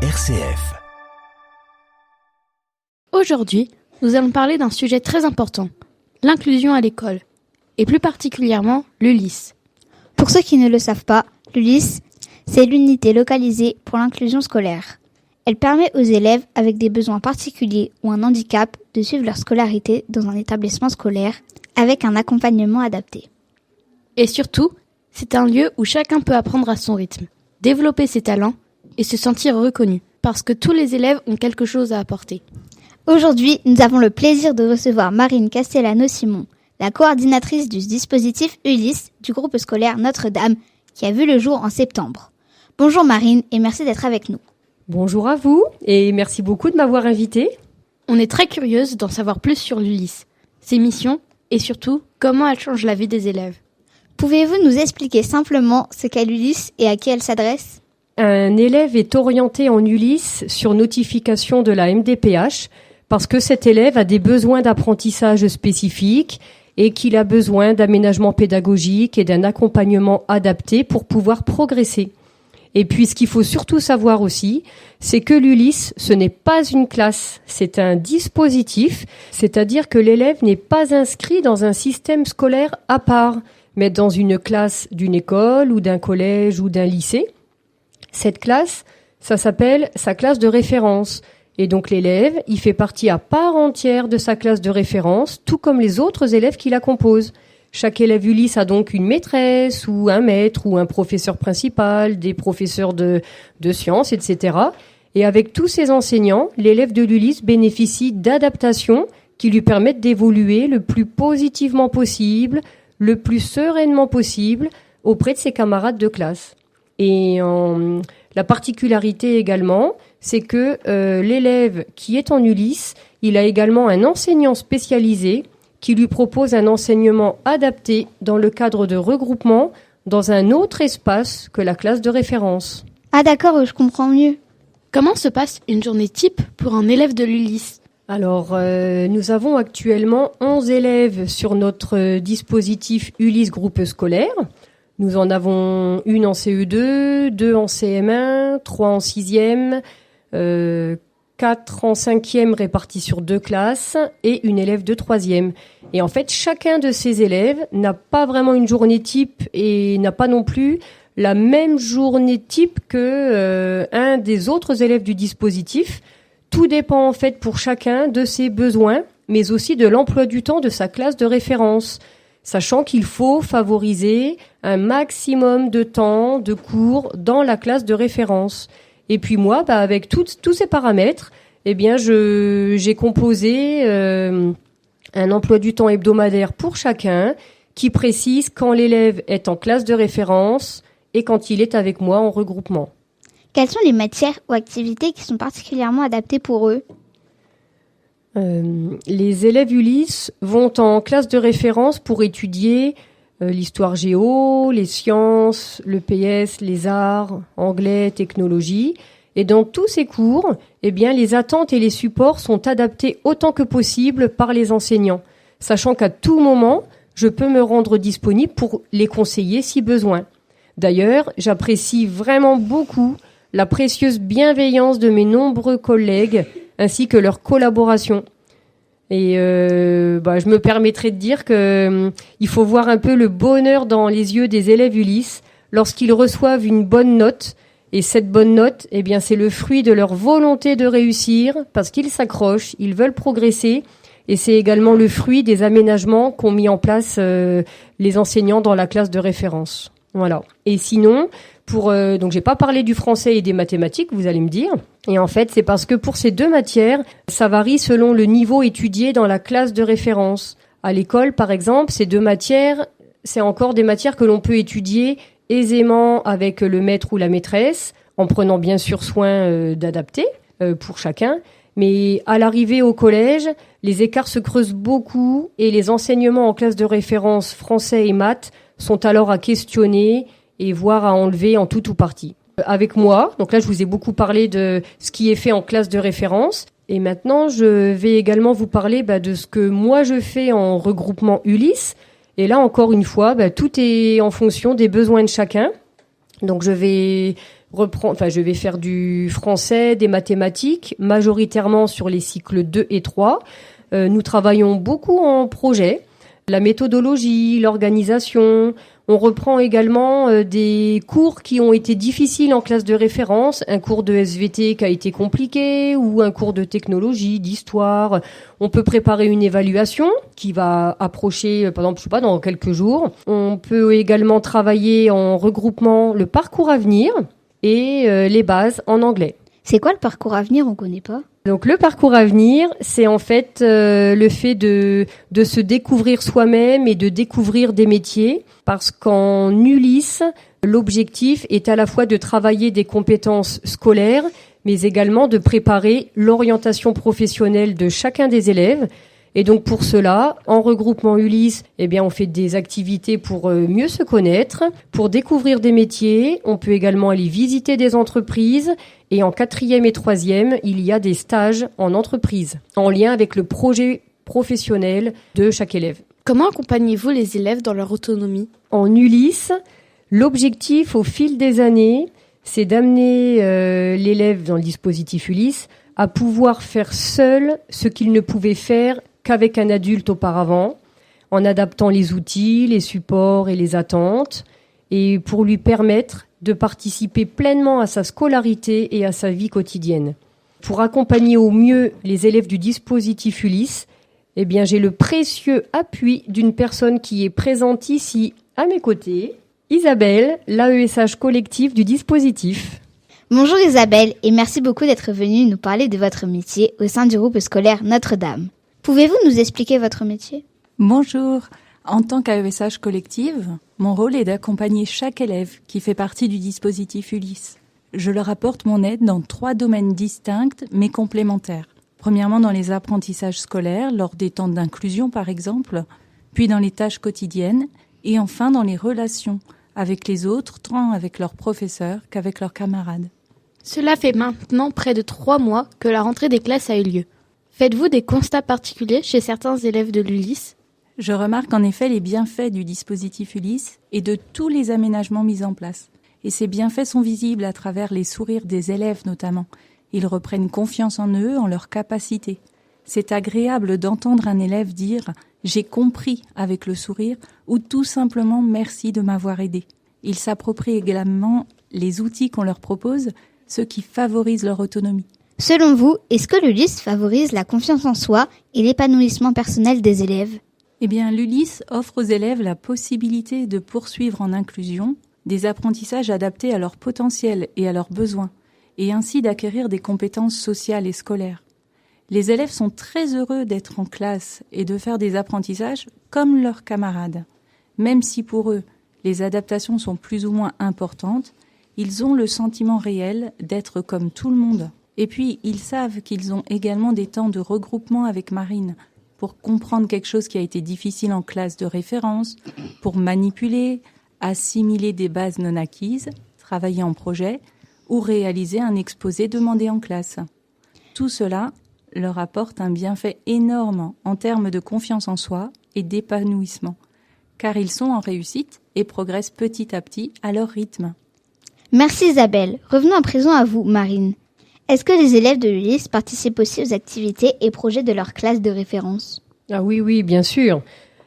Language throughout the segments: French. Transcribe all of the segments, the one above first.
RCF. Aujourd'hui, nous allons parler d'un sujet très important, l'inclusion à l'école, et plus particulièrement l'ULIS. Pour ceux qui ne le savent pas, l'ULIS, c'est l'unité localisée pour l'inclusion scolaire. Elle permet aux élèves avec des besoins particuliers ou un handicap de suivre leur scolarité dans un établissement scolaire avec un accompagnement adapté. Et surtout, c'est un lieu où chacun peut apprendre à son rythme, développer ses talents et se sentir reconnu, parce que tous les élèves ont quelque chose à apporter. Aujourd'hui, nous avons le plaisir de recevoir Marine Castellano-Simon, la coordinatrice du dispositif ULIS du groupe scolaire Notre-Dame, qui a vu le jour en septembre. Bonjour Marine et merci d'être avec nous. Bonjour à vous et merci beaucoup de m'avoir invitée. On est très curieuse d'en savoir plus sur l'ULIS, ses missions et surtout comment elle change la vie des élèves. Pouvez-vous nous expliquer simplement ce qu'est l'ULIS et à qui elle s'adresse ? Un élève est orienté en ULIS sur notification de la MDPH parce que cet élève a des besoins d'apprentissage spécifiques et qu'il a besoin d'aménagement pédagogique et d'un accompagnement adapté pour pouvoir progresser. Et puis, ce qu'il faut surtout savoir aussi, c'est que l'ULIS, ce n'est pas une classe, c'est un dispositif, c'est-à-dire que l'élève n'est pas inscrit dans un système scolaire à part, mais dans une classe d'une école ou d'un collège ou d'un lycée. Cette classe, ça s'appelle sa classe de référence. Et donc l'élève, il fait partie à part entière de sa classe de référence, tout comme les autres élèves qui la composent. Chaque élève ULIS a donc une maîtresse ou un maître ou un professeur principal, des professeurs de sciences, etc. Et avec tous ces enseignants, l'élève de l'ULIS bénéficie d'adaptations qui lui permettent d'évoluer le plus positivement possible, le plus sereinement possible auprès de ses camarades de classe. Et la particularité également, c'est que l'élève qui est en ULIS, il a également un enseignant spécialisé qui lui propose un enseignement adapté dans le cadre de regroupement dans un autre espace que la classe de référence. Ah d'accord, je comprends mieux. Comment se passe une journée type pour un élève de l'ULIS ? Alors, nous avons actuellement 11 élèves sur notre dispositif ULIS groupe scolaire. Nous en avons une en CE2, 2 en CM1, 3 en 6e, 4 en 5e répartis sur 2 classes et une élève de 3e. Et en fait, chacun de ces élèves n'a pas vraiment une journée type et n'a pas non plus la même journée type que un des autres élèves du dispositif. Tout dépend en fait pour chacun de ses besoins, mais aussi de l'emploi du temps de sa classe de référence, sachant qu'il faut favoriser un maximum de temps de cours dans la classe de référence. Et puis moi, avec tous ces paramètres, eh bien, j'ai composé un emploi du temps hebdomadaire pour chacun qui précise quand l'élève est en classe de référence et quand il est avec moi en regroupement. Quelles sont les matières ou activités qui sont particulièrement adaptées pour eux ? Les élèves ULIS vont en classe de référence pour étudier l'histoire géo, les sciences, le PS, les arts, anglais, technologie. Et dans tous ces cours, eh bien, les attentes et les supports sont adaptés autant que possible par les enseignants, sachant qu'à tout moment, je peux me rendre disponible pour les conseiller si besoin. D'ailleurs, j'apprécie vraiment beaucoup la précieuse bienveillance de mes nombreux collègues ainsi que leur collaboration. Et je me permettrai de dire que il faut voir un peu le bonheur dans les yeux des élèves ULIS lorsqu'ils reçoivent une bonne note. Et cette bonne note, eh bien, c'est le fruit de leur volonté de réussir parce qu'ils s'accrochent, ils veulent progresser. Et c'est également le fruit des aménagements qu'ont mis en place les enseignants dans la classe de référence. Voilà. Et sinon, donc j'ai pas parlé du français et des mathématiques, vous allez me dire. Et en fait, c'est parce que pour ces deux matières, ça varie selon le niveau étudié dans la classe de référence. À l'école, par exemple, ces deux matières, c'est encore des matières que l'on peut étudier aisément avec le maître ou la maîtresse, en prenant bien sûr soin d'adapter pour chacun. Mais à l'arrivée au collège, les écarts se creusent beaucoup et les enseignements en classe de référence français et maths sont alors à questionner et voire à enlever en tout ou partie. Avec moi, donc là je vous ai beaucoup parlé de ce qui est fait en classe de référence et maintenant je vais également vous parler de ce que moi je fais en regroupement ULIS. Et là encore une fois, tout est en fonction des besoins de chacun. Donc je vais je vais faire du français, des mathématiques, majoritairement sur les cycles 2 et 3. Nous travaillons beaucoup en projet, la méthodologie, l'organisation. On reprend également des cours qui ont été difficiles en classe de référence, un cours de SVT qui a été compliqué ou un cours de technologie, d'histoire. On peut préparer une évaluation qui va approcher, par exemple, dans quelques jours. On peut également travailler en regroupement le parcours à venir et les bases en anglais. C'est quoi le parcours à venir? On connaît pas. Donc le parcours à venir, c'est en fait le fait de se découvrir soi-même et de découvrir des métiers, parce qu'en Ulysse, l'objectif est à la fois de travailler des compétences scolaires, mais également de préparer l'orientation professionnelle de chacun des élèves. Et donc pour cela, en regroupement Ulysse, on fait des activités pour mieux se connaître, pour découvrir des métiers. On peut également aller visiter des entreprises. Et en 4e et 3e, il y a des stages en entreprise, en lien avec le projet professionnel de chaque élève. Comment accompagnez-vous les élèves dans leur autonomie? En Ulysse, l'objectif au fil des années, c'est d'amener l'élève dans le dispositif Ulysse à pouvoir faire seul ce qu'il ne pouvait faire qu'avec un adulte auparavant, en adaptant les outils, les supports et les attentes, et pour lui permettre de participer pleinement à sa scolarité et à sa vie quotidienne. Pour accompagner au mieux les élèves du dispositif Ulysse, j'ai le précieux appui d'une personne qui est présente ici à mes côtés, Isabelle, l'AESH collectif du dispositif. Bonjour Isabelle et merci beaucoup d'être venue nous parler de votre métier au sein du groupe scolaire Notre-Dame. Pouvez-vous nous expliquer votre métier? Bonjour. En tant qu'AESH collective, mon rôle est d'accompagner chaque élève qui fait partie du dispositif Ulysse. Je leur apporte mon aide dans 3 domaines distincts mais complémentaires. Premièrement, dans les apprentissages scolaires, lors des temps d'inclusion par exemple, puis dans les tâches quotidiennes, et enfin dans les relations avec les autres, tant avec leurs professeurs qu'avec leurs camarades. Cela fait maintenant près de 3 mois que la rentrée des classes a eu lieu. Faites-vous des constats particuliers chez certains élèves de l'Ulysse? Je remarque en effet les bienfaits du dispositif Ulysse et de tous les aménagements mis en place. Et ces bienfaits sont visibles à travers les sourires des élèves notamment. Ils reprennent confiance en eux, en leurs capacités. C'est agréable d'entendre un élève dire « j'ai compris » avec le sourire ou tout simplement « merci de m'avoir aidé ». Ils s'approprient également les outils qu'on leur propose, ceux qui favorisent leur autonomie. Selon vous, est-ce que l'Ulysse favorise la confiance en soi et l'épanouissement personnel des élèves? L'Ulysse offre aux élèves la possibilité de poursuivre en inclusion des apprentissages adaptés à leur potentiel et à leurs besoins, et ainsi d'acquérir des compétences sociales et scolaires. Les élèves sont très heureux d'être en classe et de faire des apprentissages comme leurs camarades. Même si pour eux, les adaptations sont plus ou moins importantes, ils ont le sentiment réel d'être comme tout le monde. Et puis, ils savent qu'ils ont également des temps de regroupement avec Marine pour comprendre quelque chose qui a été difficile en classe de référence, pour manipuler, assimiler des bases non acquises, travailler en projet ou réaliser un exposé demandé en classe. Tout cela leur apporte un bienfait énorme en termes de confiance en soi et d'épanouissement, car ils sont en réussite et progressent petit à petit à leur rythme. Merci Isabelle. Revenons à présent à vous, Marine. Est-ce que les élèves de l'Ulysse participent aussi aux activités et projets de leur classe de référence? Ah oui, bien sûr.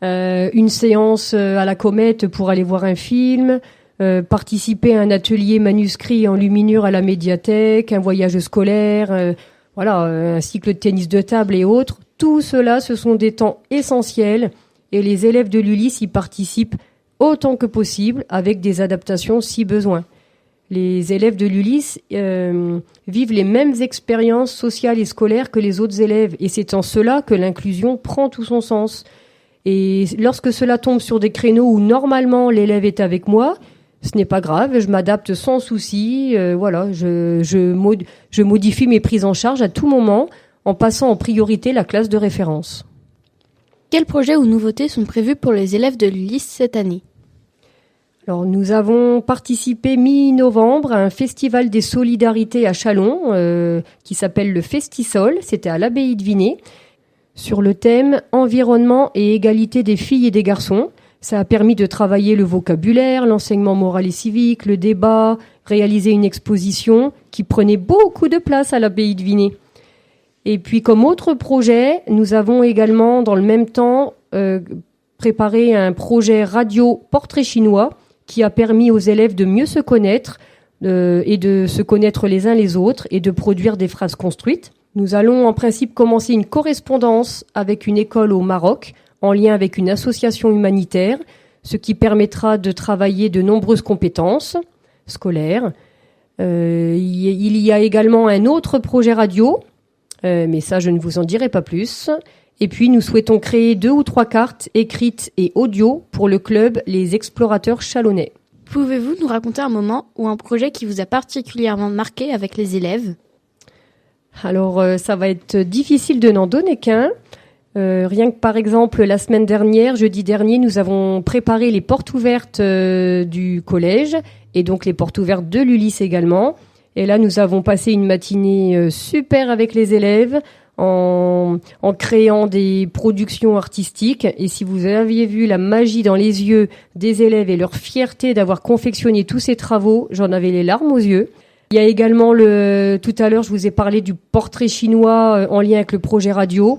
Une séance à la Comète pour aller voir un film, participer à un atelier manuscrit en luminure à la médiathèque, un voyage scolaire, un cycle de tennis de table et autres. Tout cela, ce sont des temps essentiels et les élèves de l'Ulysse y participent autant que possible avec des adaptations si besoin. Les élèves de l'Ulysse vivent les mêmes expériences sociales et scolaires que les autres élèves. Et c'est en cela que l'inclusion prend tout son sens. Et lorsque cela tombe sur des créneaux où normalement l'élève est avec moi, ce n'est pas grave, je m'adapte sans souci. Je modifie mes prises en charge à tout moment en passant en priorité la classe de référence. Quels projets ou nouveautés sont prévus pour les élèves de l'Ulysse cette année? Alors, nous avons participé mi-novembre à un festival des solidarités à Châlons qui s'appelle le Festisol. C'était à l'abbaye de Vinay sur le thème environnement et égalité des filles et des garçons. Ça a permis de travailler le vocabulaire, l'enseignement moral et civique, le débat, réaliser une exposition qui prenait beaucoup de place à l'abbaye de Vinay. Et puis comme autre projet, nous avons également dans le même temps préparé un projet radio portrait chinois qui a permis aux élèves de mieux se connaître et de se connaître les uns les autres et de produire des phrases construites. Nous allons en principe commencer une correspondance avec une école au Maroc en lien avec une association humanitaire, ce qui permettra de travailler de nombreuses compétences scolaires. Il y a également un autre projet radio, mais ça je ne vous en dirai pas plus. Et puis nous souhaitons créer 2 ou 3 cartes écrites et audio pour le club Les Explorateurs Chalonnais. Pouvez-vous nous raconter un moment ou un projet qui vous a particulièrement marqué avec les élèves ? Alors ça va être difficile de n'en donner qu'un. Rien que par exemple la semaine dernière, jeudi dernier, nous avons préparé les portes ouvertes du collège et donc les portes ouvertes de l'Ulysse également. Et là, nous avons passé une matinée super avec les élèves en créant des productions artistiques. Et si vous aviez vu la magie dans les yeux des élèves et leur fierté d'avoir confectionné tous ces travaux, j'en avais les larmes aux yeux. Il y a également tout à l'heure, je vous ai parlé du portrait chinois en lien avec le projet radio.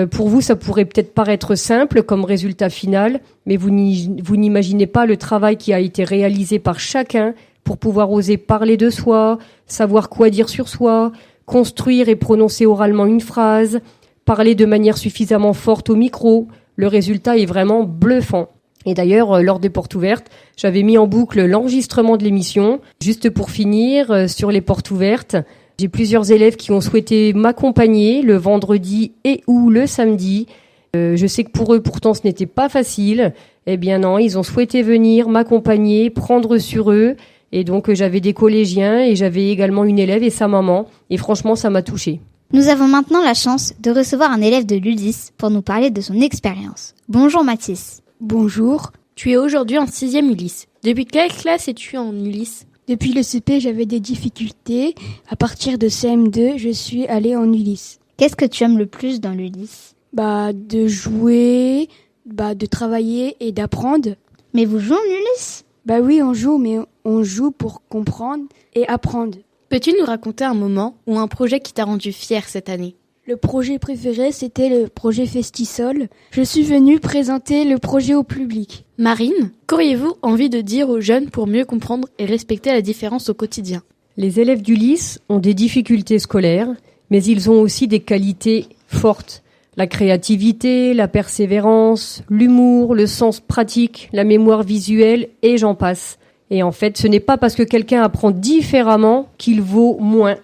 Pour vous, ça pourrait peut-être paraître simple comme résultat final, mais vous n'imaginez pas le travail qui a été réalisé par chacun pour pouvoir oser parler de soi, savoir quoi dire sur soi, construire et prononcer oralement une phrase, parler de manière suffisamment forte au micro. Le résultat est vraiment bluffant. Et d'ailleurs, lors des portes ouvertes, j'avais mis en boucle l'enregistrement de l'émission. Juste pour finir, sur les portes ouvertes, j'ai plusieurs élèves qui ont souhaité m'accompagner le vendredi et ou le samedi. Je sais que pour eux, pourtant, ce n'était pas facile. Eh bien non, ils ont souhaité venir m'accompagner, prendre sur eux. Et donc, j'avais des collégiens et j'avais également une élève et sa maman. Et franchement, ça m'a touchée. Nous avons maintenant la chance de recevoir un élève de l'Ulysse pour nous parler de son expérience. Bonjour Mathis. Bonjour. Tu es aujourd'hui en 6e Ulysse. Depuis quelle classe es-tu en Ulysse ? Depuis le CP, j'avais des difficultés. À partir de CM2, je suis allée en Ulysse. Qu'est-ce que tu aimes le plus dans l'Ulysse ? De jouer, de travailler et d'apprendre. Mais vous jouez en Ulysse ? Oui, on joue, mais on joue pour comprendre et apprendre. Peux-tu nous raconter un moment ou un projet qui t'a rendu fier cette année ? Le projet préféré, c'était le projet Festisol. Je suis venue présenter le projet au public. Marine, qu'auriez-vous envie de dire aux jeunes pour mieux comprendre et respecter la différence au quotidien ? Les élèves d'Ulysse ont des difficultés scolaires, mais ils ont aussi des qualités fortes. La créativité, la persévérance, l'humour, le sens pratique, la mémoire visuelle et j'en passe. Et en fait, ce n'est pas parce que quelqu'un apprend différemment qu'il vaut moins.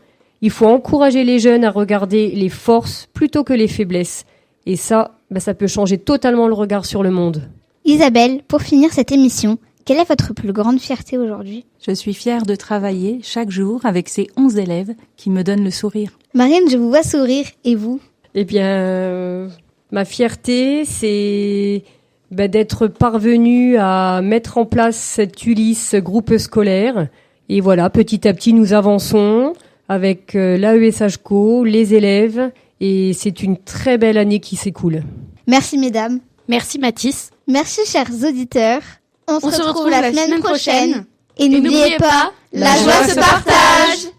Il faut encourager les jeunes à regarder les forces plutôt que les faiblesses. Et ça peut changer totalement le regard sur le monde. Isabelle, pour finir cette émission, quelle est votre plus grande fierté aujourd'hui ? Je suis fière de travailler chaque jour avec ces 11 élèves qui me donnent le sourire. Marine, je vous vois sourire, et vous ? Eh bien, ma fierté, c'est d'être parvenue à mettre en place cet Ulysse groupe scolaire. Et voilà, petit à petit, nous avançons avec l'AESHCO, les élèves, et c'est une très belle année qui s'écoule. Merci mesdames. Merci Mathis. Merci chers auditeurs. On se retrouve la semaine prochaine. Et n'oubliez pas, la joie se partage.